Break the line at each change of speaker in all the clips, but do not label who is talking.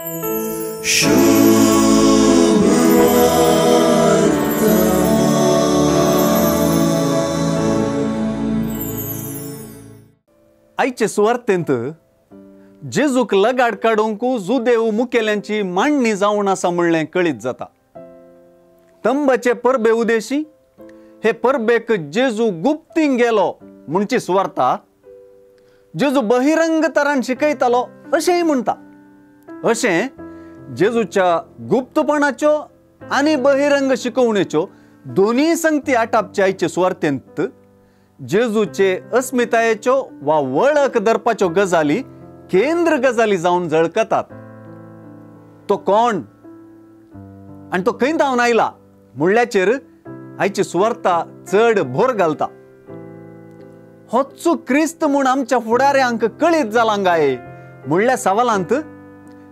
आयचे सुवार्थेंत जेजूक लगाड काडूंक जुदेव मुखेल्यांची मांडणी जावन आसा म्हणलें कळीत जाता. तंबाचे परबे उदेशी हे परबेक जेजू गुप्तीन गेलो म्हणची सुवार्ता जेजू बहिरंग तरान शिकयतालो अशेंय म्हणटा. अशें जेजूच्या गुप्तपणाच्यो आनी बहिरंग शिकवणेच्यो दोन्ही संगती आटापचे आयचे सुवार्थेंत जेजूचे अस्मितायेच्यो वा वळख धरपाच्यो गजाली केंद्र गजाली जावन झळकतात. तो कोण आनी तो खंय जावन आयला म्हणल्याचेर आयची सुवार्ता चड भर घालता. होच क्रिस्त म्हूण आमच्या फुडाऱ्यांक कळीत जाला काय म्हणल्या सवालांत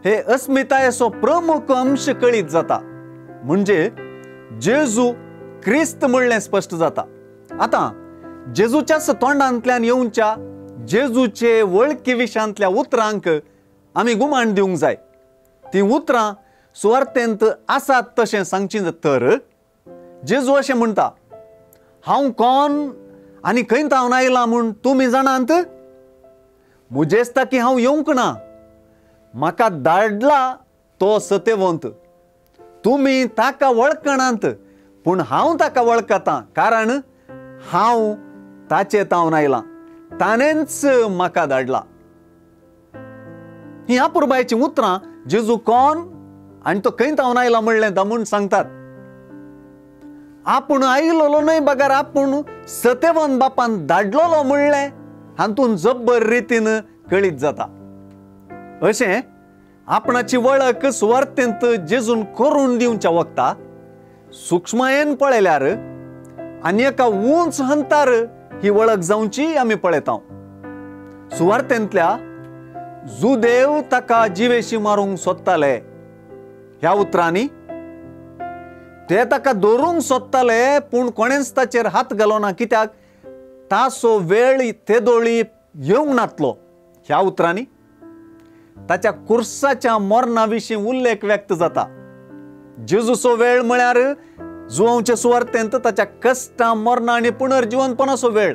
हे अस्मितायेचो प्रमुख अंश कळीत जाता. म्हणजे जेजू क्रिस्त म्हणलें स्पश्ट जाता. आतां जेजूच्याच तोंडांतल्यान येवच्या जेजूचे वळखी विशांतल्या उतरांक आमी गुमान दिवंक जाय. ती उतरां सुवार्थेंत आसात तशें सांगची तर जेजू अशें म्हणटा, हांव कोण आनी खंय जावन आयलां म्हूण तुमी जाणात? म्हजेच ताकी हांव येवंक ना. म्हाका धाडला तो सत्यवंत. तुमी ताका वळखनात पूण हांव ताका वळखतां, कारण हांव ताचे तावन आयलां. ताणेंच म्हाका धाडला. ही अपुरबायची उतरां जेजू कोण आनी तो खंय जावन आयला म्हणलें दमून सांगतात. आपूण आयलोलो न्हय बगार आपूण सत्यवंत बापान धाडलोलो म्हणलें हातून जब्बर रितीन कळीत जाता. अशें आपणाची वळख सुवार्थेंत जेजून करून दिवच्या वक्ता सूक्ष्मयेन पळयल्यार आनी एका उंच हंतार ही वळख जावची आमी पळयता. सुवार्थेंतल्या जुदेव ताका जिवेशी मारूंक सोदताले ह्या उतरांनी ते ताका दवरूंक सोदताले पूण कोणेंच ताचेर हात घालोना, कित्याक तासो वेळ तेदोळी येवंक नातलो. ह्या उतरांनी ताच्या कुर्साच्या मरणा विशीं उल्लेख व्यक्त जाता. जेजूचो वेळ म्हळ्यार जुवांवचे सुवार्थेंत ताच्या कश्टां मरणा आनी पुनर्जिवनपणाचो वेळ.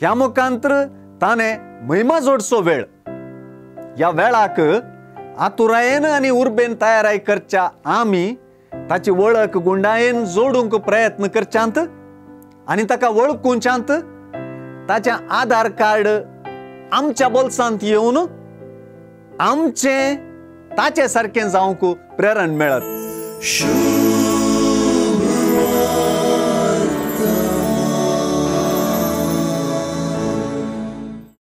ह्या मुखांतर ताणें महिमा जोडचो वेळ. ह्या वेळाक आतुरायेन आनी उर्बेन तयाराय करच्या आमी ताची वळख गुंडायेन जोडूंक प्रयत्न करच्यांत आनी ताका वळखुच्यांत ताचें आधार कार्ड आमच्या बोल्सांत येवन आमचें ताचे सारकें जावंक प्रेरण मेळत.